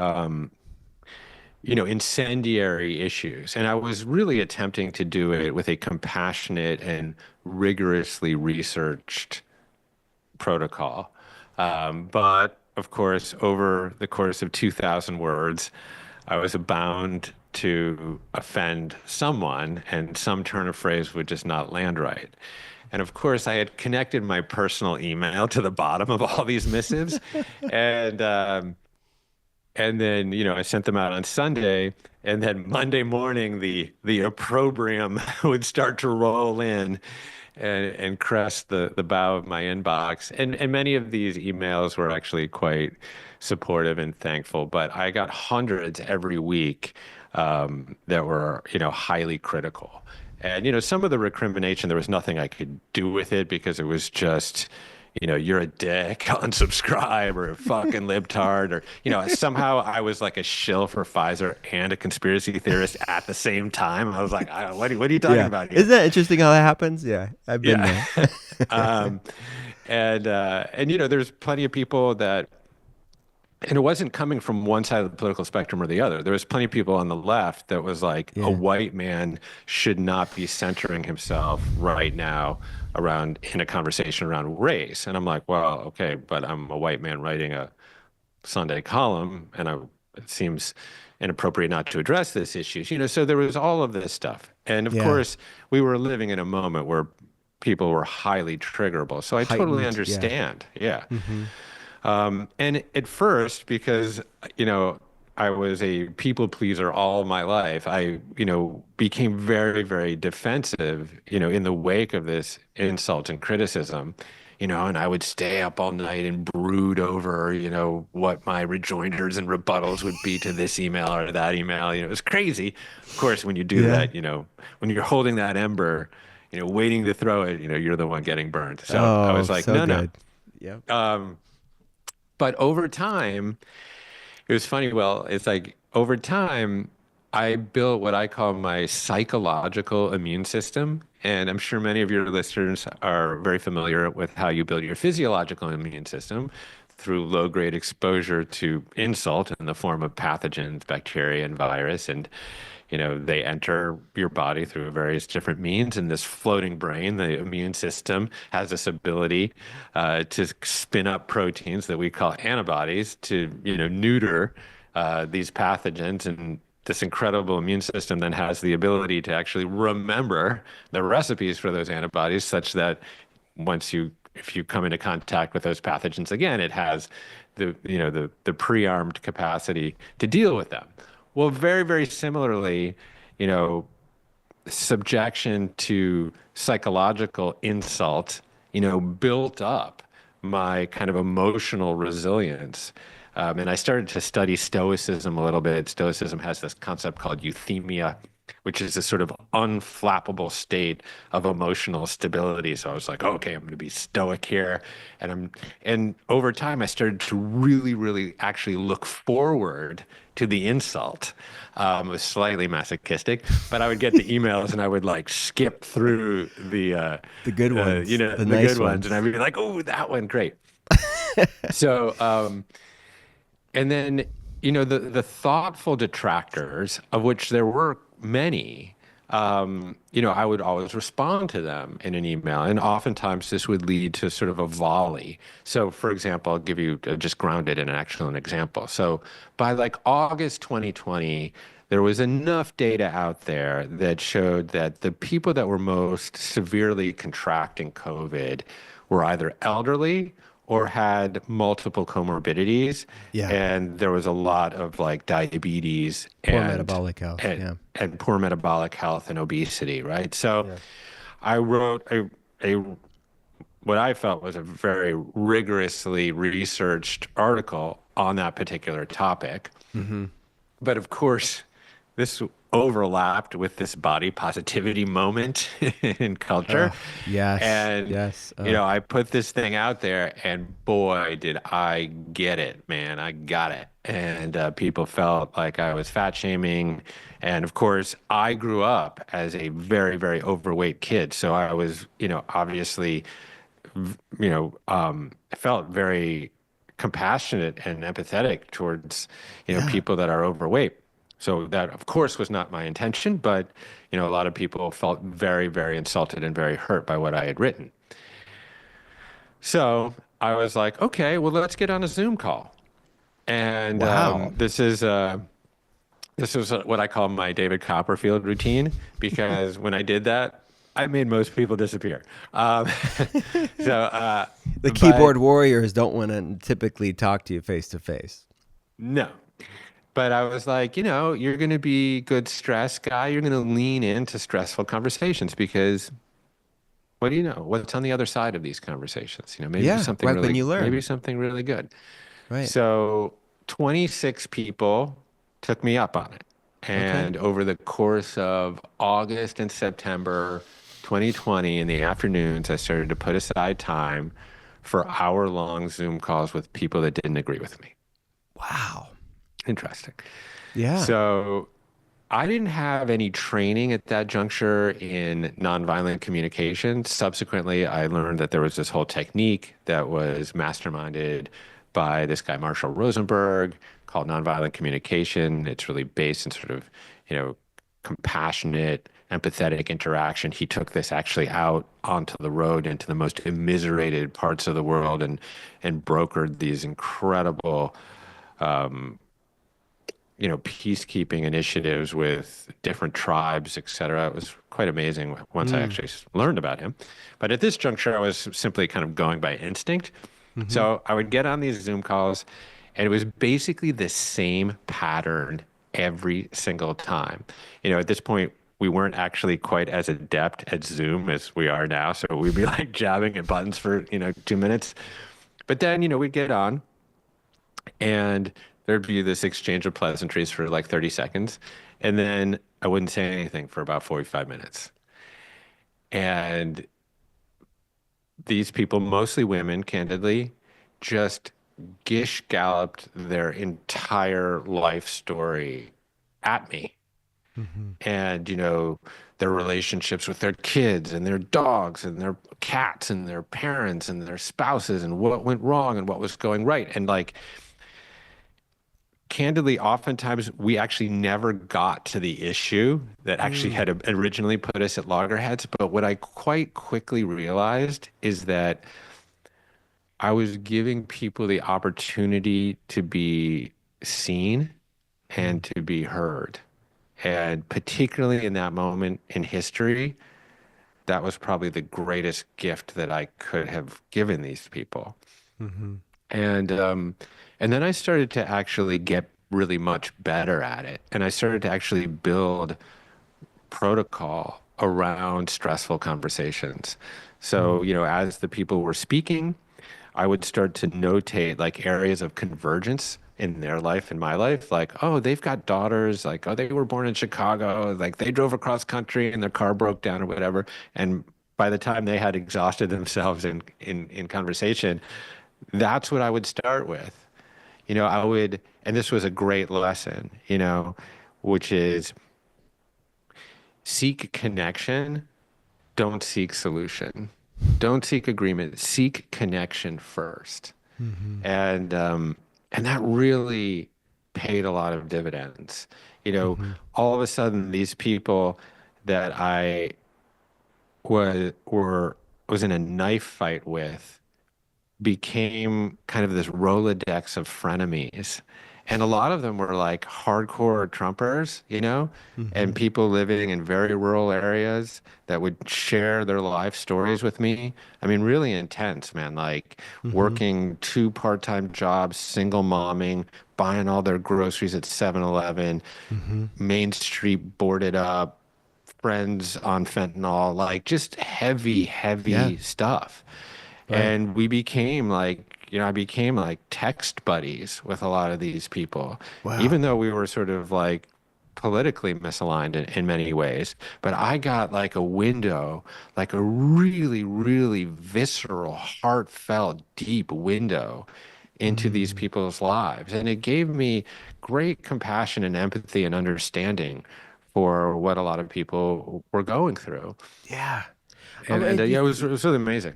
incendiary issues. And I was really attempting to do it with a compassionate and rigorously researched protocol. But of course, over the course of 2,000 words, I was bound to offend someone, and some turn of phrase would just not land right. And of course, I had connected my personal email to the bottom of all these missives, and and then I sent them out on Sunday, and then Monday morning the opprobrium would start to roll in and crest the bow of my inbox. And many of these emails were actually quite supportive and thankful, but I got hundreds every week that were, highly critical. And, some of the recrimination, there was nothing I could do with it because it was just, you're a dick, unsubscribe, or a fucking libtard, or, somehow I was like a shill for Pfizer and a conspiracy theorist at the same time. I was like, what are you talking Yeah. about here? Isn't that interesting how that happens? Yeah, I've been Yeah. there. um, and there's plenty of people that, and it wasn't coming from one side of the political spectrum or the other. There was plenty of people on the left that was like, a Yeah. white man should not be centering himself right now around in a conversation around race. And I'm like, well, okay, but I'm a white man writing a Sunday column, and it seems inappropriate not to address this issues. So there was all of this stuff. And of Yeah. course, we were living in a moment where people were highly triggerable. So I totally Heightened. Yeah. understand. Yeah. Hmm. And at first, because, I was a people pleaser all my life, I, became very, very defensive, in the wake of this insult and criticism, and I would stay up all night and brood over, what my rejoinders and rebuttals would be to this email or that email. It was crazy. Of course, when you do Yeah. that, when you're holding that ember, waiting to throw it, you're the one getting burned. So I Oh, was like, so no, no. good. Yep. But over time, it was funny. Well, it's like over time, I built what I call my psychological immune system. And I'm sure many of your listeners are very familiar with how you build your physiological immune system through low-grade exposure to insult in the form of pathogens, bacteria, and virus. And, they enter your body through various different means. And this floating brain, the immune system, has this ability to spin up proteins that we call antibodies to, neuter these pathogens. And this incredible immune system then has the ability to actually remember the recipes for those antibodies, such that if you come into contact with those pathogens again, it has the pre-armed capacity to deal with them. Well, very, very similarly, you know, subjection to psychological insult, built up my kind of emotional resilience. And I started to study Stoicism a little bit. Stoicism has this concept called euthymia, which is a sort of unflappable state of emotional stability. So I was like, okay, I'm going to be stoic here. And over time, I started to really, really actually look forward to the insult. It was slightly masochistic, but I would get the emails and I would like skip through The good ones, the the good nice ones. And ones. I'd be like, oh, that one, great. So, and then, the thoughtful detractors, of which there were many, I would always respond to them in an email. And oftentimes this would lead to sort of a volley. So, for example, I'll give you just grounded in an example. So, by like August 2020, there was enough data out there that showed that the people that were most severely contracting COVID were either elderly or had multiple comorbidities, Yeah. and there was a lot of like diabetes Poor metabolic health. and Yeah. and poor metabolic health and obesity, right? So Yeah. I wrote a what I felt was a very rigorously researched article on that particular topic. Hmm. But of course, this overlapped with this body positivity moment in culture. Yes. And, Yes. I put this thing out there, and boy, did I get it, man. I got it. And people felt like I was fat shaming. And of course, I grew up as a very, very overweight kid. So I was, obviously, I felt very compassionate and empathetic towards, Yeah. people that are overweight. So that, of course, was not my intention, but, a lot of people felt very, very insulted and very hurt by what I had written. So I was like, okay, well, let's get on a Zoom call. And Wow. this was what I call my David Copperfield routine because when I did that, I made most people disappear. Um, so, The but keyboard warriors don't want to typically talk to you face to face. no. But I was like, you're going to be good stress guy. You're going to lean into stressful conversations because what do you know? What's on the other side of these conversations? Yeah, right when you Maybe learn. something really good. Right. So 26 people took me up on it. Okay. And over the course of August and September 2020 in the afternoons, I started to put aside time for hour-long Zoom calls with people that didn't agree with me. Wow. Interesting. Yeah. So I didn't have any training at that juncture in nonviolent communication. Subsequently, I learned that there was this whole technique that was masterminded by this guy, Marshall Rosenberg, called nonviolent communication. It's really based in sort of, compassionate, empathetic interaction. He took this actually out onto the road into the most immiserated parts of the world and brokered these incredible peacekeeping initiatives with different tribes, et cetera. It was quite amazing once I Mm. actually learned about him. But at this juncture, I was simply kind of going by instinct. Mm-hmm. So I would get on these Zoom calls, and it was basically the same pattern every single time. At this point, we weren't actually quite as adept at Zoom as we are now. So we'd be like jabbing at buttons for, 2 minutes. But then, we'd get on and there'd be this exchange of pleasantries for like 30 seconds. And then I wouldn't say anything for about 45 minutes. And these people, mostly women, candidly, just gish galloped their entire life story at me. Mm-hmm. And, their relationships with their kids and their dogs and their cats and their parents and their spouses and what went wrong and what was going right. And like, candidly, oftentimes we actually never got to the issue that actually Mm. had originally put us at loggerheads. But what I quite quickly realized is that I was giving people the opportunity to be seen Mm. and to be heard. And particularly in that moment in history, that was probably the greatest gift that I could have given these people. Mm-hmm. And and then I started to actually get really much better at it. And I started to actually build protocol around stressful conversations. So, Mm. as the people were speaking, I would start to notate like areas of convergence in their life and my life. Like, oh, they've got daughters. Like, oh, they were born in Chicago. Like, they drove across country and their car broke down or whatever. And by the time they had exhausted themselves in conversation, that's what I would start with. I would, and this was a great lesson, which is seek connection, don't seek solution. Don't seek agreement, seek connection first. Mm-hmm. And that really paid a lot of dividends. Mm-hmm. All of a sudden these people that I was in a knife fight with became kind of this Rolodex of frenemies. And a lot of them were like hardcore Trumpers, Mm-hmm. and people living in very rural areas that would share their life stories with me. I mean, really intense, man. Like Mm-hmm. working two part-time jobs, single momming, buying all their groceries at 7-Eleven, Mm-hmm. Main Street boarded up, friends on fentanyl, like just heavy, Yeah. heavy stuff. Right. And we became like, I became like text buddies with a lot of these people, Wow. even though we were sort of like politically misaligned in many ways. But I got like a window, like a really, really visceral, heartfelt, deep window into these Mm. people's lives. And it gave me great compassion and empathy and understanding for what a lot of people were going through. Yeah. And You yeah, it was really amazing.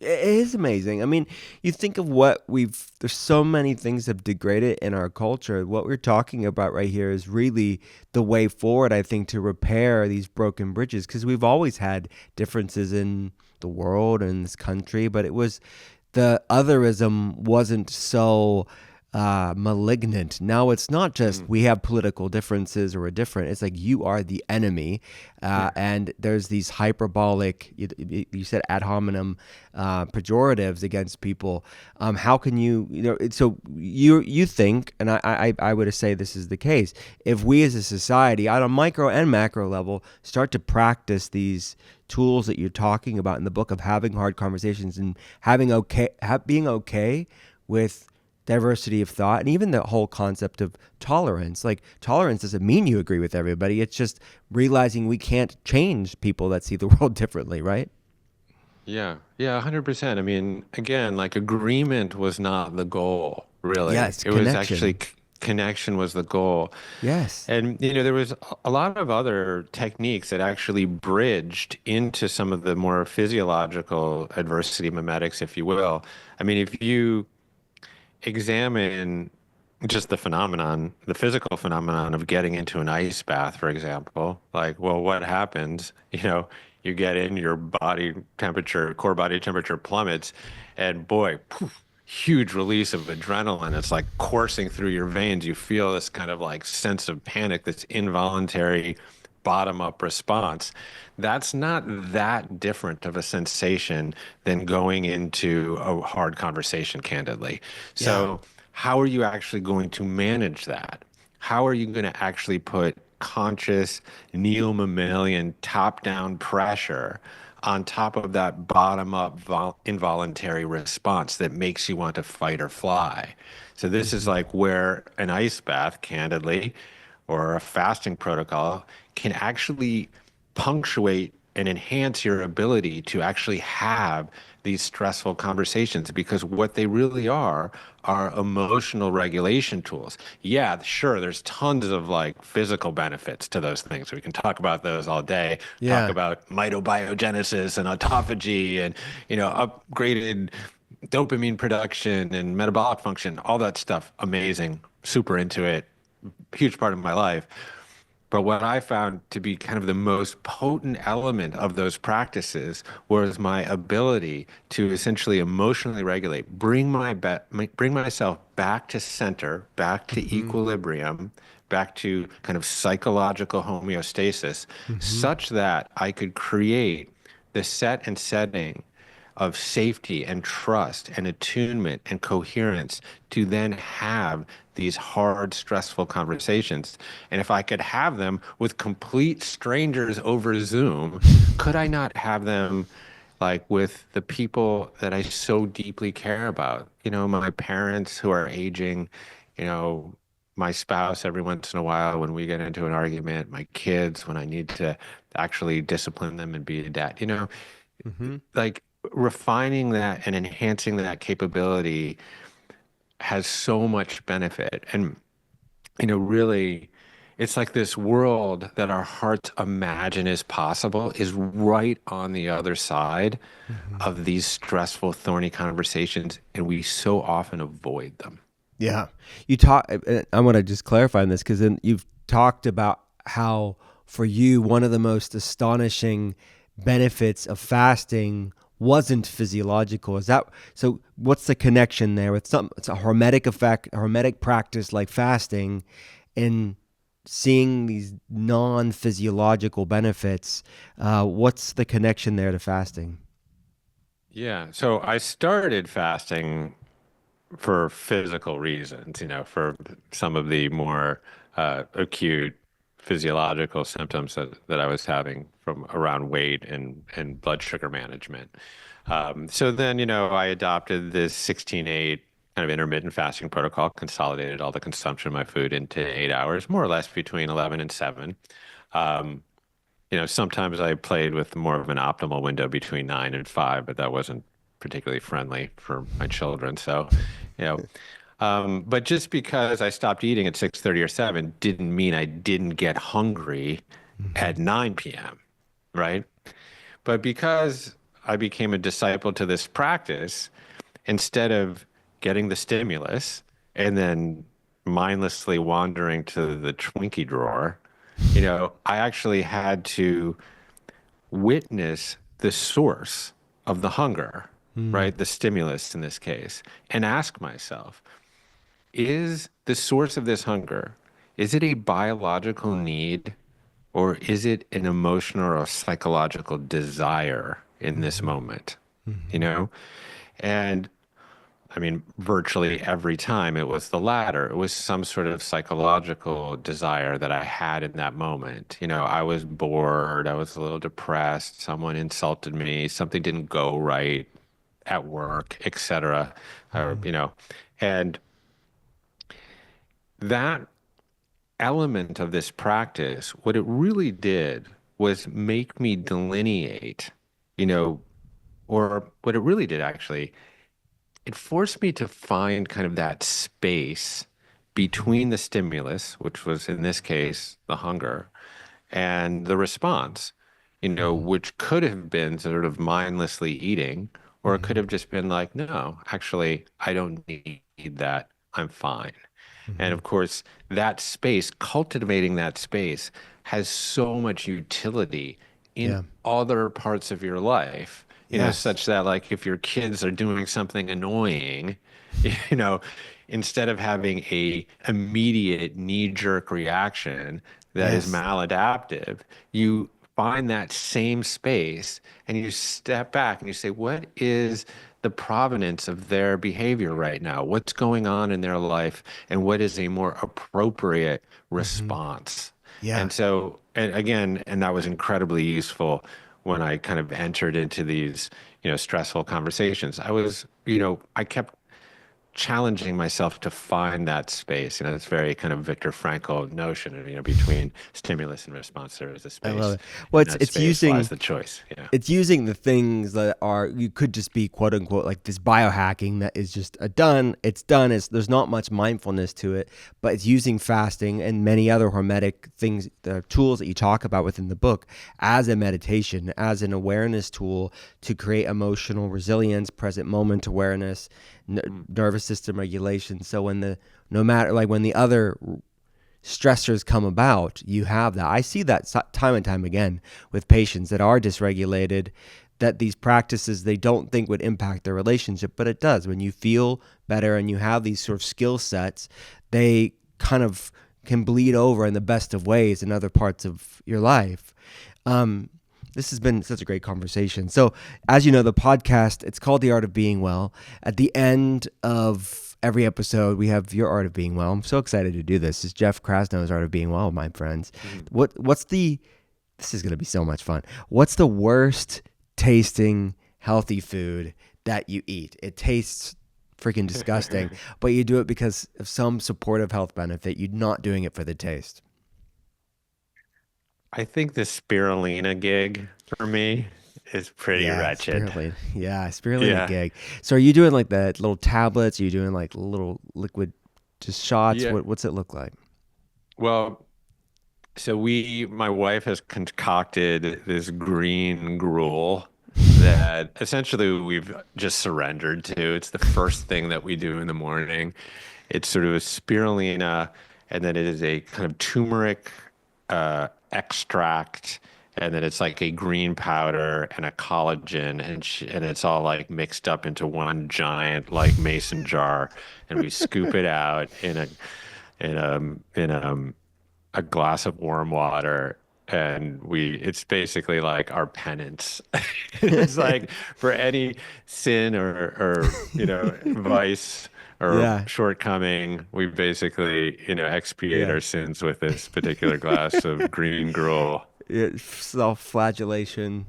It is amazing. I mean, you think of what there's so many things have degraded in our culture. What we're talking about right here is really the way forward, I think, to repair these broken bridges because we've always had differences in the world and this country, but it was the otherism wasn't so malignant. Now it's not just Mm, we have political differences or we're different. It's like you are the enemy, yeah. and there's these hyperbolic. You said ad hominem pejoratives against people. How can So you think, and I would say this is the case. If we as a society, on a micro and macro level, start to practice these tools that you're talking about in the book of having hard conversations and being okay with diversity of thought, and even the whole concept of tolerance. Like, tolerance doesn't mean you agree with everybody. It's just realizing we can't change people that see the world differently, right? Yeah, yeah, 100%. I mean, again, like agreement was not the goal, really. Yes, It was actually connection. connection was the goal. Yes. And, there was a lot of other techniques that actually bridged into some of the more physiological adversity mimetics, if you will. I mean, if you examine just the physical phenomenon of getting into an ice bath, for example, like, well, what happens? You get in, your body temperature, core body temperature plummets, and boy, poof, huge release of adrenaline. It's like coursing through your veins. You feel this kind of like sense of panic, this involuntary bottom up response. That's not that different of a sensation than going into a hard conversation, candidly. Yeah. So, how are you actually going to manage that? How are you going to actually put conscious neo-mammalian top-down pressure on top of that bottom-up involuntary response that makes you want to fight or fly? So this is Hmm. like where an ice bath, candidly, or a fasting protocol can actually punctuate and enhance your ability to actually have these stressful conversations, because what they really are emotional regulation tools. Yeah, sure, there's tons of like physical benefits to those things. We can talk about those all day, talk Yeah. about mitobiogenesis and autophagy and, upgraded dopamine production and metabolic function, all that stuff. Amazing, super into it, huge part of my life. But what I found to be kind of the most potent element of those practices was my ability to essentially emotionally regulate, bring myself back to center, back to Hmm. equilibrium, back to kind of psychological homeostasis, Hmm. such that I could create the set and setting of safety and trust and attunement and coherence to then have these hard, stressful conversations. And if I could have them with complete strangers over Zoom, could I not have them like with the people that I so deeply care about? My parents who are aging, you know, my spouse every once in a while when we get into an argument, my kids when I need to actually discipline them and be a dad, Hmm. like refining that and enhancing that capability has so much benefit. And, really, it's like this world that our hearts imagine is possible is right on the other side Hmm. of these stressful, thorny conversations, and we so often avoid them. Yeah. You talk, I want to just clarify on this because then you've talked about how for you, one of the most astonishing benefits of fasting wasn't physiological. Is that so? What's the connection there with it's a hormetic effect, a hormetic practice like fasting, and seeing these non physiological benefits? What's the connection there to fasting? Yeah. So I started fasting for physical reasons, for some of the more acute physiological symptoms that I was having from around weight and blood sugar management. So then, I adopted this 16/8 kind of intermittent fasting protocol, consolidated all the consumption of my food into 8 hours, more or less between 11 and 7. Um, sometimes I played with more of an optimal window between 9 and 5, but that wasn't particularly friendly for my children. So, you know, but just because I stopped eating at 6:30 or 7 didn't mean I didn't get hungry Hmm. at 9 p.m., right? But because I became a disciple to this practice, instead of getting the stimulus and then mindlessly wandering to the Twinkie drawer, I actually had to witness the source of the hunger. Mm. right? The stimulus in this case, and ask myself, is the source of this hunger, is it a biological need or is it an emotional or psychological desire in this Mhm. moment? You Mhm. know? And I mean, virtually every time it was the latter. It was some sort of psychological desire that I had in that moment. I was bored, I was a little depressed, someone insulted me, something didn't go right at work, etc. Or, Mhm. and that element of this practice, what it really did was make me delineate, you know, or what it really did actually, it forced me to find kind of that space Mhm. between the stimulus, which was in this case the hunger, and the response, Mhm. which could have been sort of mindlessly eating, or it could Mhm. have just been like, no, actually, I don't need that. I'm fine. And Mhm. of course, that space, cultivating that space, has so much utility in Yeah. other parts of your life, Yes. such that like if your kids are doing something annoying, you know, instead of having a immediate knee-jerk reaction that is Yes. maladaptive, you find that same space and you step back and you say, what is the provenance of their behavior right now? What's going on in their life? And what is a more appropriate Mhm. response? Yeah. And so, and again, and that was incredibly useful when I kind of entered into these, stressful conversations. I kept challenging myself to find that space. It's very kind of Viktor Frankl notion, between stimulus and response, there is a I love space. it. Well, In it's that it's space lies using the choice. Yeah. it's using the things that are you could just be quote unquote like this biohacking that is just a done. It's done. It's there's not much mindfulness to it, but it's using fasting and many other hormetic things, the tools that you talk about within the book, as a meditation, as an awareness tool to create emotional resilience, present moment awareness, Mm. nervous system regulation. So when the no matter like when the other stressors come about, you have that. I see that time and time again with patients that are dysregulated, that these practices they don't think would impact their relationship, but it does. When you feel better and you have these sort of skill sets, they kind of can bleed over in the best of ways in other parts of your life. Um, this has been such a great conversation. So, as you know, the podcast, it's called The Art of Being Well. At the end of every episode, we have Your Art of Being Well. I'm so excited to do this. This is Jeff Krasno's Art of Being Well, my friends. Mhm. What's the this is going to be so much fun. What's the worst tasting healthy food that you eat? It tastes freaking disgusting, but you do it because of some supportive health benefit. You're not doing it for the taste. I think the spirulina gig for me is pretty Yeah, wretched. spirulina. Yeah, spirulina Yeah. gig. So are you doing like the little tablets? Are you doing like little liquid just shots? Yeah. What's it look like? Well, so my wife has concocted this green gruel that essentially we've just surrendered to. It's the first thing that we do in the morning. It's sort of a spirulina, and then it is a kind of turmeric extract, and then it's like a green powder and a collagen, and it's all like mixed up into one giant like mason jar, and we scoop it out in a glass of warm water, and it's basically like our penance. It's like for any sin or vice or Yeah, shortcoming, we basically expiate yeah. our sins with this particular glass of green gruel. Self-flagellation,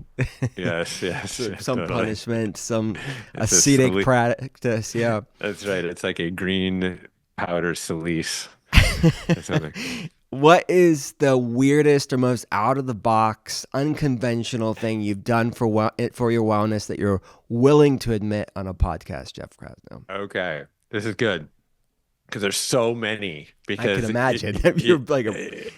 Yes, yes, so some totally. punishment, some It's a ascetic soli practice. Yeah. That's right. It's like a green powder silice or something. What is the weirdest or most out of the box, unconventional thing you've done for your wellness that you're willing to admit on a podcast, Jeff Krasno? Okay, this is good. Because there's so many. I can Because imagine you're like a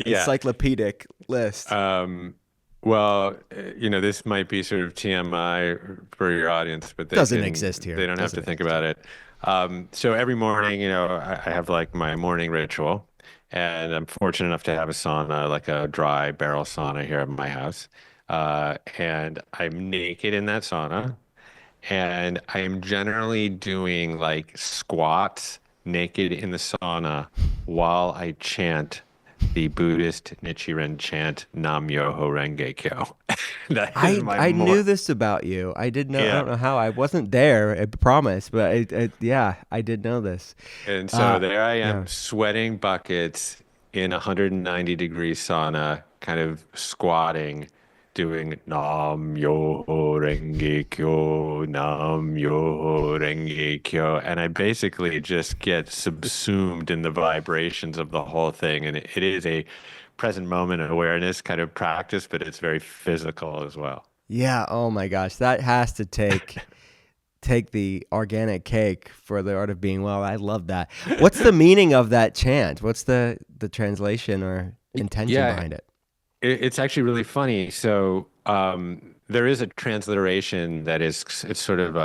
yeah. encyclopedic list. Um, well, this might be sort of TMI for your audience, but Doesn't exist here. they don't have to Doesn't think exist about here. it. So every morning, I have like my morning ritual, and I'm fortunate enough to have a sauna, like a dry barrel sauna here at my house. And I'm naked in that sauna. and I am generally doing like squats naked in the sauna while I chant the Buddhist Nichiren chant Nam Myoho Renge Kyo. That is my I knew more, this about you. I did know. I yeah. don't know how. I wasn't there. I promise, but yeah, I did know this. And so Uh, there I yeah. am sweating buckets in a 190-degree sauna, kind of squatting, doing Nam Myoho Renge Kyo, Nam Myoho Renge Kyo. And I basically just get subsumed in the vibrations of the whole thing. And it is a present moment awareness kind of practice, but it's very physical as well. Yeah. Oh my gosh, that has to take the organic cake for the art of being well. I love that. What's the meaning of that chant? What's the translation or intention Yeah, behind it? it's actually really funny. So there is a transliteration that is it's sort of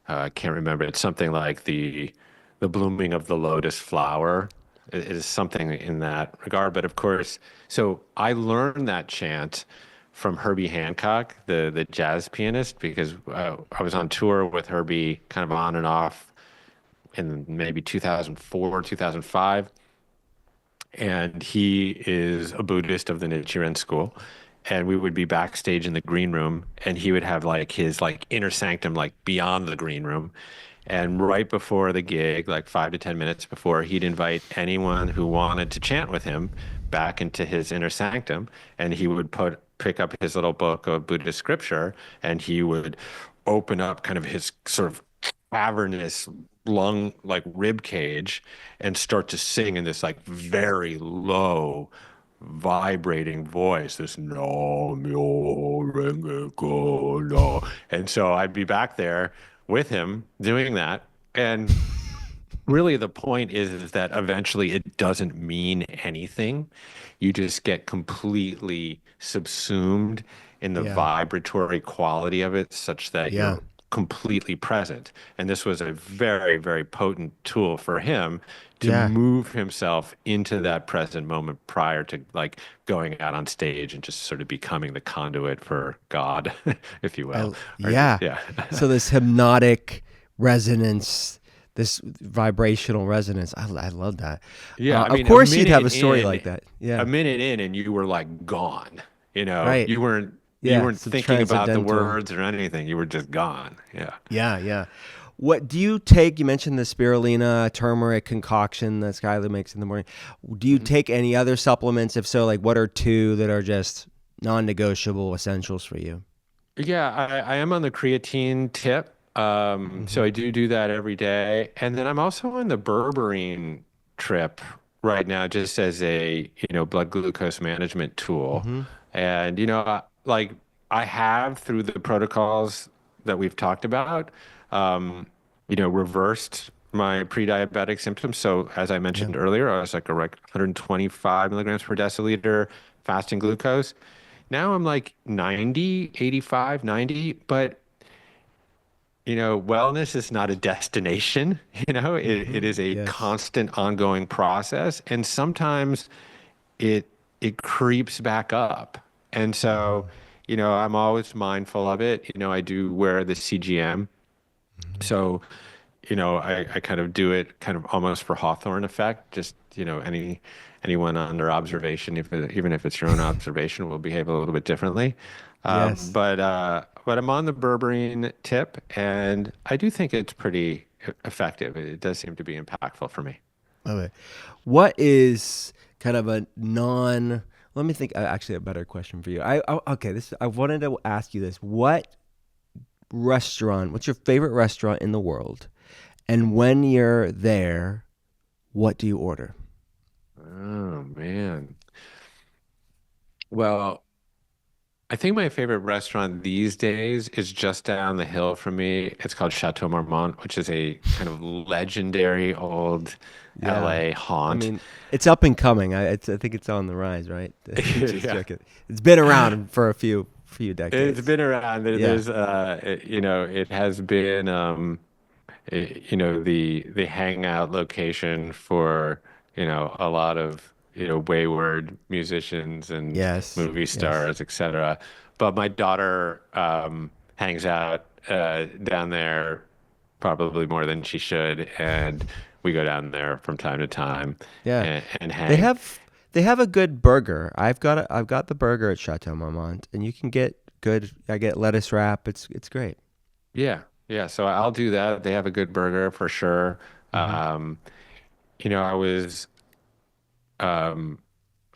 I can't remember. It's something like the blooming of the lotus flower. It is something in that regard. But of course, so I learned that chant from Herbie Hancock, the jazz pianist, because I was on tour with Herbie, kind of on and off in maybe 2004, 2005, and he is a Buddhist of the Nichiren school. And we would be backstage in the green room, and he would have like his like inner sanctum, like beyond the green room. And right before the gig, like 5 to 10 minutes before, he'd invite anyone who wanted to chant with him back into his inner sanctum, and he would pick up his little book of Buddhist scripture, and he would open up kind of his sort of cavernous lung like rib cage and start to sing in this like very low vibrating voice, this no myo renge kyo no. And so I'd be back there with him doing that. And really the point is that eventually it doesn't mean anything. You just get completely subsumed in the Yeah. vibratory quality of it such that Yeah. you're completely present. And this was a very, very potent tool for him to Yeah. move himself into that present moment prior to like going out on stage and just sort of becoming the conduit for God, if you will. Or Yeah. yeah. So this hypnotic resonance, this vibrational resonance. I love that. Yeah, I Of mean, a course, you'd have a minute story in, like that. a Yeah. minute in, and you were like gone. You know, Right. you Yeah. weren't Some thinking about the transcendental. words or anything. You were just gone. Yeah. Yeah. Yeah. What do you take? You mentioned the spirulina turmeric concoction that Schuyler makes in the morning. Do you Mhm. take any other supplements? If so, like what are two that are just non-negotiable essentials for you? Yeah, I am on the creatine tip. So Hmm. I do that every day. And then I'm also on the berberine trip right now, just as a, blood glucose management tool. Hmm. And, like I have through the protocols that we've talked about, um, reversed my pre-diabetic symptoms. So as I Yeah. mentioned earlier, I was like 125 milligrams per deciliter fasting glucose. Now I'm like 90, 85, 90, but wellness is not a destination, it Hmm. is a Yes. constant ongoing process. And sometimes it it creeps back up. And so, Hmm. I'm always mindful of it. I do wear the CGM. Hmm. So, I kind of do it kind of almost for Hawthorne effect. Just, anyone under observation, even if it's your own observation, will behave a little bit differently. Yes. But I'm on the berberine tip, and I do think it's pretty effective. It does seem to be impactful for me. Love it. What is kind of a non? Let me think. Actually, a better question for you. Okay. This I wanted to ask you this. What restaurant? What's your favorite restaurant in the world? And when you're there, what do you order? Oh man. Well, I think my favorite restaurant these days is just down the hill from me. It's called Chateau Marmont, which is a kind of legendary old Yeah. LA I haunt. mean, it's up and coming. I think it's on the rise, right? Just Yeah. joking. It's been around for a few It's decades. been around. Yeah. There's it has been the hangout location for, a lot of, wayward musicians and Yes. movie Yes. stars, etc. But my daughter hangs out down there probably more than she should, and we go down there from time to time Yeah. and They hang. have they have a good burger. I've got the burger at Chateau Marmont, and you can get good. I get lettuce wrap. It's great. Yeah, yeah. So I'll do that. They have a good burger for sure. Hmm. Um, I was um,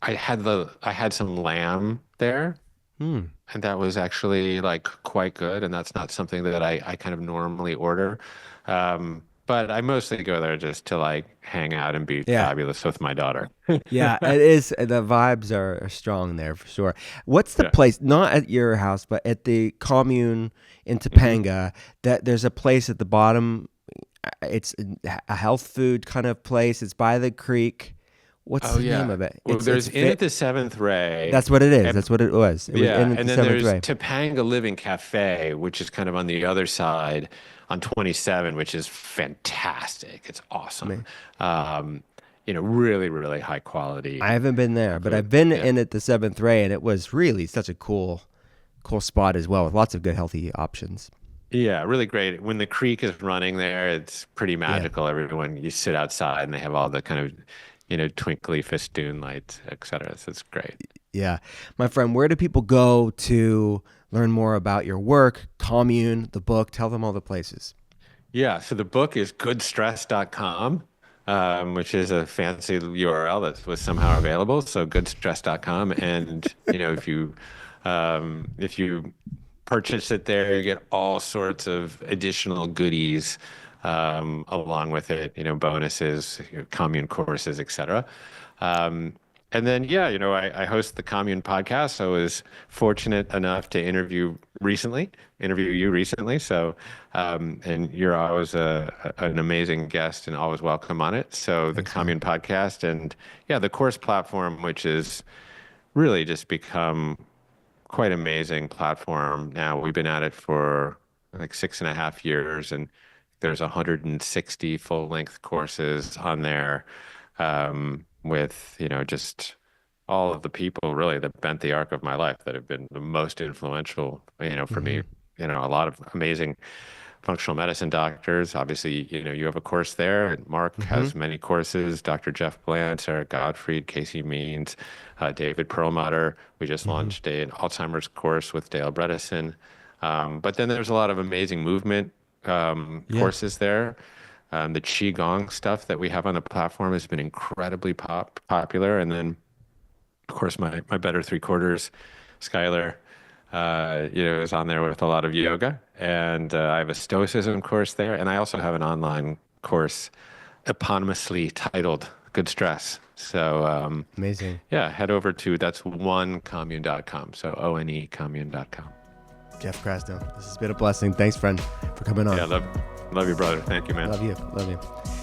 I had some lamb there, Hmm. and that was actually like quite good. And that's not something that I kind of normally order. But I mostly go there just to like hang out and be Yeah. fabulous with my daughter. Yeah, it is. The vibes are strong there for sure. What's the Yeah. place? Not at your house, but at the commune in Hmm. Topanga. That there's a place at the bottom. It's a health food kind of place. It's by the creek. What's Oh the name yeah. of it? Well, It's there's Inn at fit. the Seventh Ray. That's what it is. And That's what it was. It was yeah, in at and the then Seventh there's Ray. Topanga Living Cafe, which is kind of on the other side on 27, which is fantastic. It's awesome. Man, Um, really, really high quality I haven't been there, but food. I've been Yeah. in at the Seventh Ray, and it was really such a cool spot as well, with lots of good healthy options. Yeah, really great. When the creek is running there, it's pretty Yeah. magical. Everyone, you sit outside and they have all the kind of, twinkly festoon lights, et cetera. So it's great. Yeah. My friend, where do people go to learn more about your work, commune, the book? Tell them all the places. Yeah, so the book is goodstress.com, which is a fancy URL that was somehow available. So goodstress.com. And, if you purchase it there, you get all sorts of additional goodies along with it, bonuses, commune courses, etc. Um, and then, yeah, I host the Commune podcast. I was fortunate enough to interview you recently. So, and you're always an amazing guest and always welcome on it. So, the Thanks, man. Commune podcast and yeah, the course platform, which is really just become quite amazing platform now. We've been at it for like 6.5 years, and there's 160 full-length courses on there with, just all of the people really that bent the arc of my life that have been the most influential, for Hmm. me. A lot of amazing functional medicine doctors. Obviously, you have a course there. And Mark Hmm. has many courses. Dr. Jeff Bland, Sarah Gottfried, Casey Means, David Perlmutter. We just Hmm. launched an Alzheimer's course with Dale Bredesen. But then there's a lot of amazing movement Yeah. courses there. The Qigong stuff that we have on the platform has been incredibly popular. And then, of course, my better three quarters, Schuyler, is on there with a lot of yoga. And I have a Stoicism course there. And I also have an online course eponymously titled Good Stress. So, Amazing. yeah, head over to that's onecommune.com. So, onecommune.com. Jeff Krasno, this has been a blessing. Thanks, friend, for coming on. Yeah, love you, brother. Thank you, man. Love you. Love you.